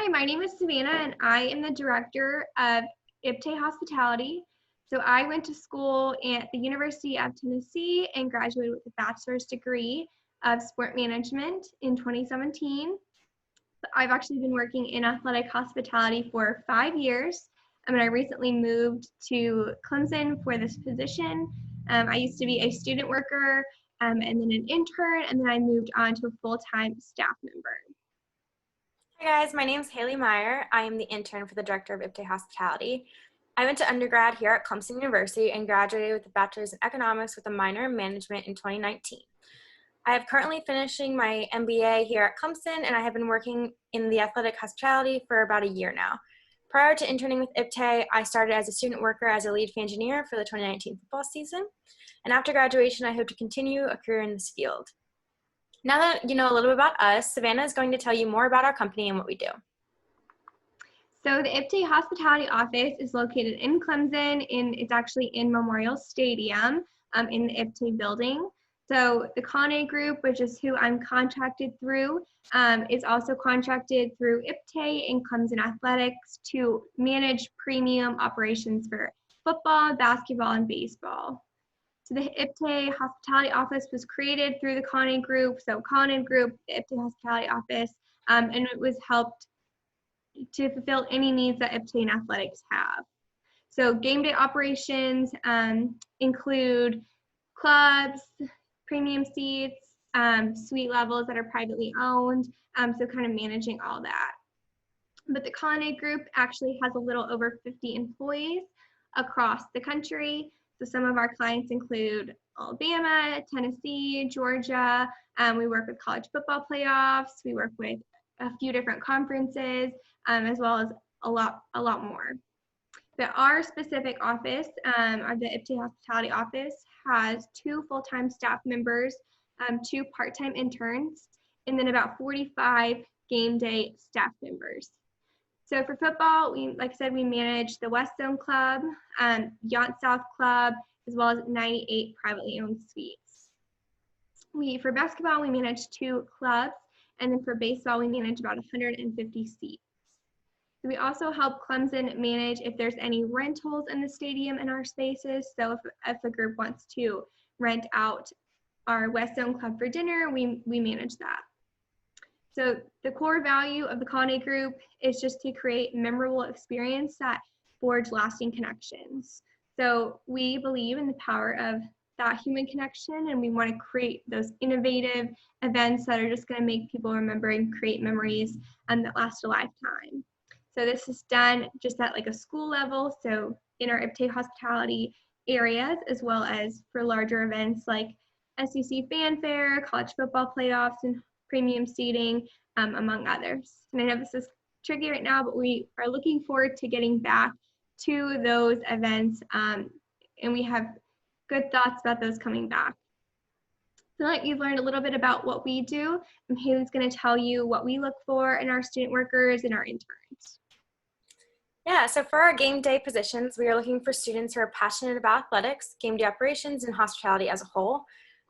Hi, my name is Savannah, and I am the director of IPTAY Hospitality. So I went to school at the University of Tennessee and graduated with a bachelor's degree of sport management in 2017. I've actually been working in athletic hospitality for 5 years. And I recently moved to Clemson for this position. I used to be a student worker and then an intern, and then I moved on to a full-time staff member. Hi guys, my name is Haley Meyer. I am the intern for the director of IPTAY Hospitality. I went to undergrad here at Clemson University and graduated with a bachelor's in economics with a minor in management in 2019. I am currently finishing my MBA here at Clemson, and I have been working in the athletic hospitality for about a year now. Prior to interning with IPTAY, I started as a student worker as a lead engineer for the 2019 football season. And after graduation, I hope to continue a career in this field. Now that you know a little bit about us, Savannah is going to tell you more about our company and what we do. So the IPTAY Hospitality Office is located in Clemson, and it's actually in Memorial Stadium in the IPTAY building. So the Con-A Group, which is who I'm contracted through, is also contracted through IPTAY and Clemson Athletics to manage premium operations for football, basketball, and baseball. So the IPTAY Hospitality Office was created through the Con-A Group. So Con-A Group, the IPTAY Hospitality Office, and it was helped to fulfill any needs that IPTAY and athletics have. So game day operations include clubs, premium seats, suite levels that are privately owned, so kind of managing all that. But the Con-A Group actually has a little over 50 employees across the country. So some of our clients include Alabama, Tennessee, Georgia. We work with college football playoffs. We work with a few different conferences, as well as a lot more. But our specific office, the IPTAY Hospitality Office, has 2 full-time staff members, 2 part-time interns, and then about 45 game day staff members. So for football, like I said, we manage the West Zone Club, Yount South Club, as well as 98 privately owned suites. For basketball, we manage 2 clubs, and then for baseball, we manage about 150 seats. So we also help Clemson manage if there's any rentals in the stadium in our spaces. So if a group wants to rent out our West Zone Club for dinner, we manage that. So the core value of the Con-A Group is just to create memorable experience that forge lasting connections. So we believe in the power of that human connection, and we want to create those innovative events that are just going to make people remember and create memories that last a lifetime. So this is done just at like a school level, so in our IPTAY hospitality areas, as well as for larger events like SEC Fanfare, college football playoffs, and premium seating, among others. And I know this is tricky right now, but we are looking forward to getting back to those events, and we have good thoughts about those coming back. So now that you've learned a little bit about what we do, Haley's going to tell you what we look for in our student workers and our interns. Yeah, so for our game day positions, we are looking for students who are passionate about athletics, game day operations, and hospitality as a whole.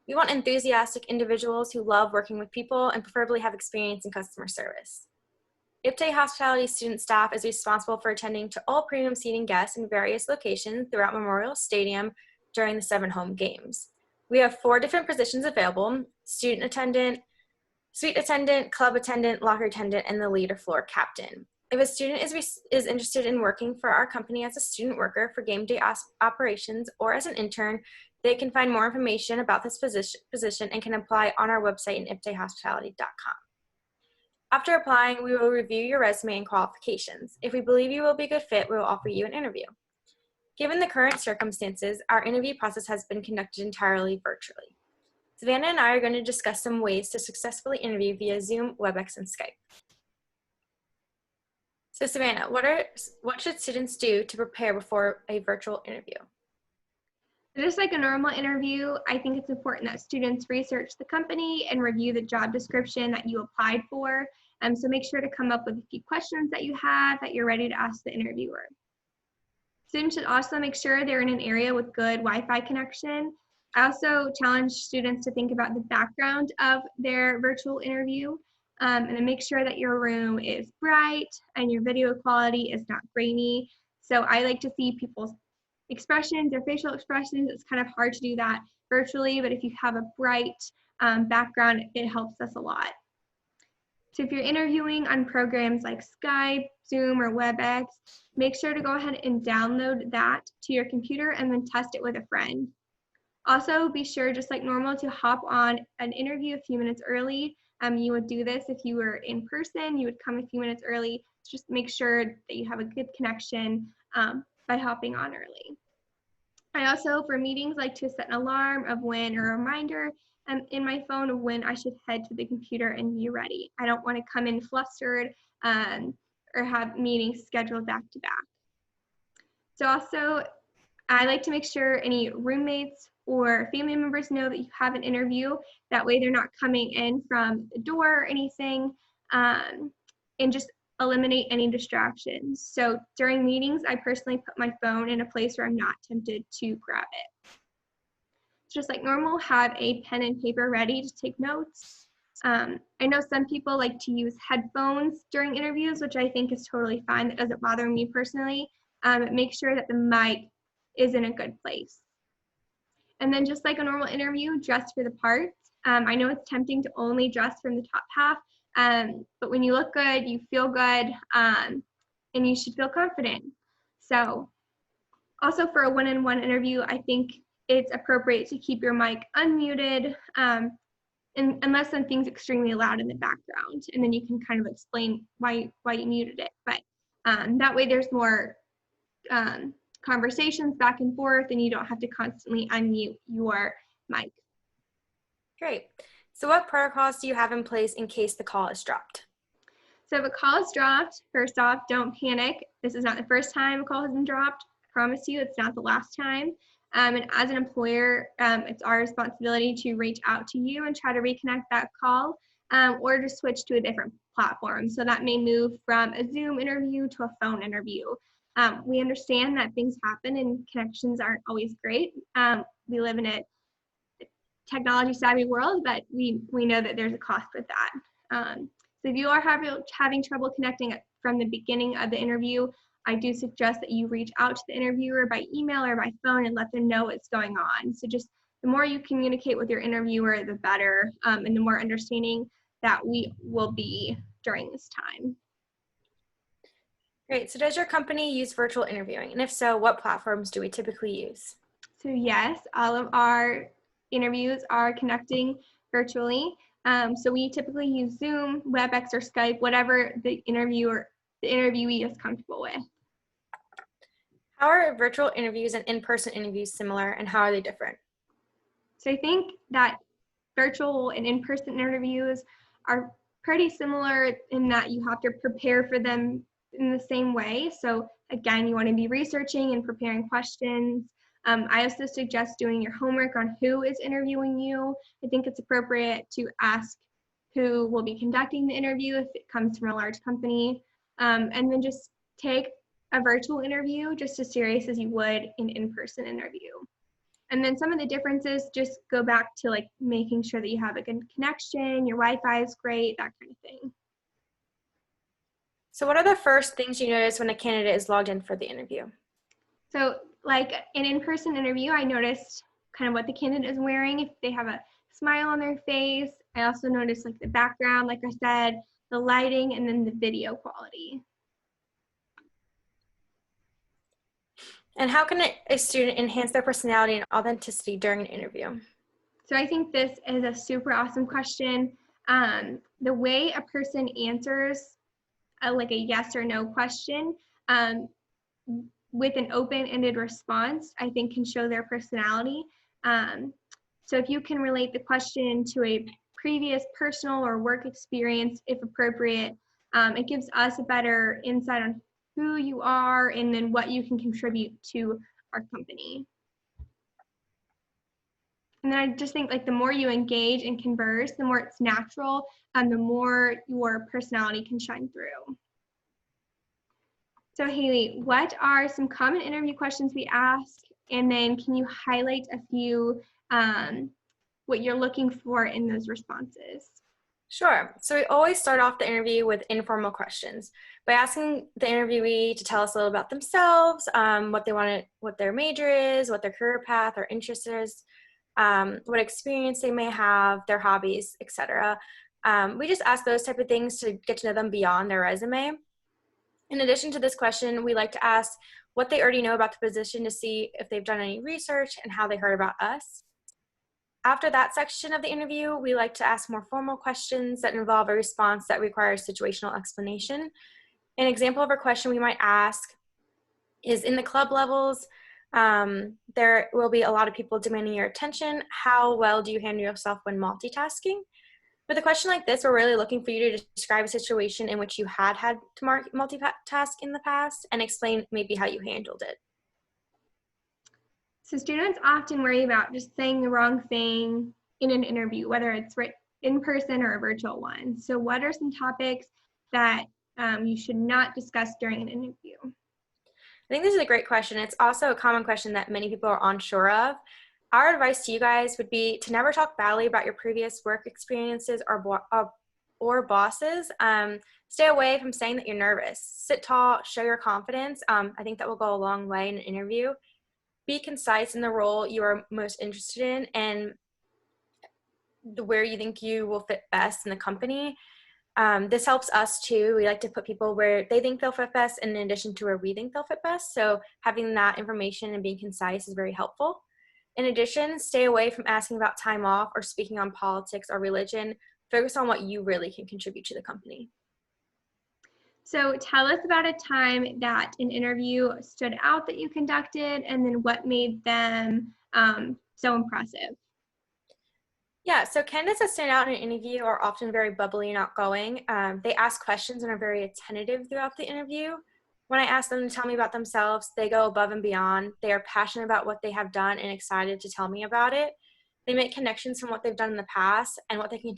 We want enthusiastic individuals who love working with people and preferably have experience in customer service. IPTAY Hospitality student staff is responsible for attending to all premium seating guests in various locations throughout Memorial Stadium during the 7 home games. We have 4 different positions available: student attendant, suite attendant, club attendant, locker attendant, and the lead or floor captain. If a student is interested in working for our company as a student worker for game day operations or as an intern, they can find more information about this position and can apply on our website in iptayhospitality.com. After applying, we will review your resume and qualifications. If we believe you will be a good fit, we will offer you an interview. Given the current circumstances, our interview process has been conducted entirely virtually. Savannah and I are going to discuss some ways to successfully interview via Zoom, WebEx, and Skype. So Savannah, what should students do to prepare before a virtual interview? Just like a normal interview, I think it's important that students research the company and review the job description that you applied for. So make sure to come up with a few questions that you have that you're ready to ask the interviewer. Students should also make sure they're in an area with good Wi-Fi connection. I also challenge students to think about the background of their virtual interview. And then make sure that your room is bright and your video quality is not grainy. So I like to see people's expressions, their facial expressions. It's kind of hard to do that virtually, but if you have a bright background, it helps us a lot. So if you're interviewing on programs like Skype, Zoom, or WebEx, make sure to go ahead and download that to your computer and then test it with a friend. Also, be sure, just like normal, to hop on an interview a few minutes early. You would do this if you were in person. You would come a few minutes early. Just make sure that you have a good connection by hopping on early. I also, for meetings, like to set an alarm of when, or a reminder in my phone of when I should head to the computer and be ready. I don't want to come in flustered or have meetings scheduled back to back. So also, I like to make sure any roommates or family members know that you have an interview. That way they're not coming in from the door or anything, and just eliminate any distractions. So during meetings, I personally put my phone in a place where I'm not tempted to grab it. Just like normal, have a pen and paper ready to take notes. I know some people like to use headphones during interviews, which I think is totally fine. That doesn't bother me personally. Make sure that the mic is in a good place. And then just like a normal interview, dress for the part. I know it's tempting to only dress from the top half, but when you look good, you feel good, and you should feel confident. So also for a one-on-one interview, I think it's appropriate to keep your mic unmuted, unless something's extremely loud in the background, and then you can kind of explain why you muted it. But that way there's more conversations back and forth, and you don't have to constantly unmute your mic. Great. So what protocols do you have in place in case the call is dropped? So if a call is dropped, first off, don't panic. This is not the first time a call has been dropped. I promise you it's not the last time. And as an employer, it's our responsibility to reach out to you and try to reconnect that call, or to switch to a different platform. So that may move from a Zoom interview to a phone interview. We understand that things happen and connections aren't always great. We live in a technology savvy world, but we know that there's a cost with that. So if you are having trouble connecting from the beginning of the interview, I do suggest that you reach out to the interviewer by email or by phone and let them know what's going on. So just the more you communicate with your interviewer, the better, and the more understanding that we will be during this time. Great. So does your company use virtual interviewing? And if so, what platforms do we typically use? So yes, all of our interviews are conducting virtually. So we typically use Zoom, WebEx, or Skype, whatever the interviewee is comfortable with. How are virtual interviews and in-person interviews similar, and how are they different? So I think that virtual and in-person interviews are pretty similar in that you have to prepare for them in the same way. So again, you want to be researching and preparing questions. I also suggest doing your homework on who is interviewing you. I think it's appropriate to ask who will be conducting the interview if it comes from a large company, and then just take a virtual interview just as serious as you would an in-person interview. And then some of the differences just go back to like making sure that you have a good connection, your Wi-Fi is great, that kind of thing. So what are the first things you notice when a candidate is logged in for the interview? So like an in-person interview, I noticed kind of what the candidate is wearing, if they have a smile on their face. I also noticed like the background, like I said, the lighting, and then the video quality. And how can a student enhance their personality and authenticity during an interview? So I think this is a super awesome question. The way a person answers like a yes or no question with an open-ended response, I think can show their personality. So if you can relate the question to a previous personal or work experience, if appropriate, it gives us a better insight on who you are and then what you can contribute to our company. And then I just think like the more you engage and converse, the more it's natural and the more your personality can shine through. So Haley, what are some common interview questions we ask? And then can you highlight a few what you're looking for in those responses? Sure. So we always start off the interview with informal questions by asking the interviewee to tell us a little about themselves, what they want, what their major is, what their career path or interest is, what experience they may have, their hobbies, etc. We just ask those type of things to get to know them beyond their resume. In addition to this question, we like to ask what they already know about the position to see if they've done any research and how they heard about us. After that section of the interview, we like to ask more formal questions that involve a response that requires situational explanation. An example of a question we might ask is, in the club levels, there will be a lot of people demanding your attention. How well do you handle yourself when multitasking? With a question like this, we're really looking for you to describe a situation in which you had to multitask in the past and explain maybe how you handled it. So students often worry about just saying the wrong thing in an interview, whether it's in person or a virtual one. So what are some topics that you should not discuss during an interview? I think this is a great question. It's also a common question that many people are unsure of. Our advice to you guys would be to never talk badly about your previous work experiences or bosses. Stay away from saying that you're nervous. Sit tall, show your confidence. I think that will go a long way in an interview. Be concise in the role you are most interested in and where you think you will fit best in the company. This helps us too. We like to put people where they think they'll fit best in addition to where we think they'll fit best. So having that information and being concise is very helpful. In addition, stay away from asking about time off or speaking on politics or religion. Focus on what you really can contribute to the company. So tell us about a time that an interview stood out that you conducted, and then what made them so impressive. Yeah, so candidates that stand out in an interview are often very bubbly and outgoing. They ask questions and are very attentive throughout the interview. When I ask them to tell me about themselves, they go above and beyond. They are passionate about what they have done and excited to tell me about it. They make connections from what they've done in the past and what they can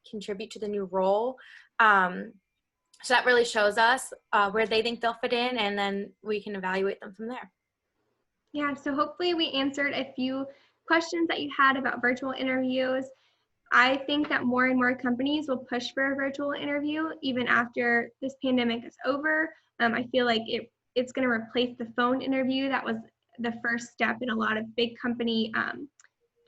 contribute to the new role. So that really shows us where they think they'll fit in, and then we can evaluate them from there. Yeah, so hopefully we answered a few questions that you had about virtual interviews. I think that more and more companies will push for a virtual interview even after this pandemic is over. I feel like it's going to replace the phone interview. That was the first step in a lot of big company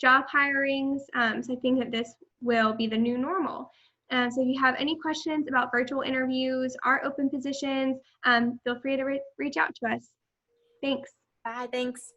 job hirings. So I think that this will be the new normal. So if you have any questions about virtual interviews, our open positions, feel free to reach out to us. Thanks. Bye, thanks.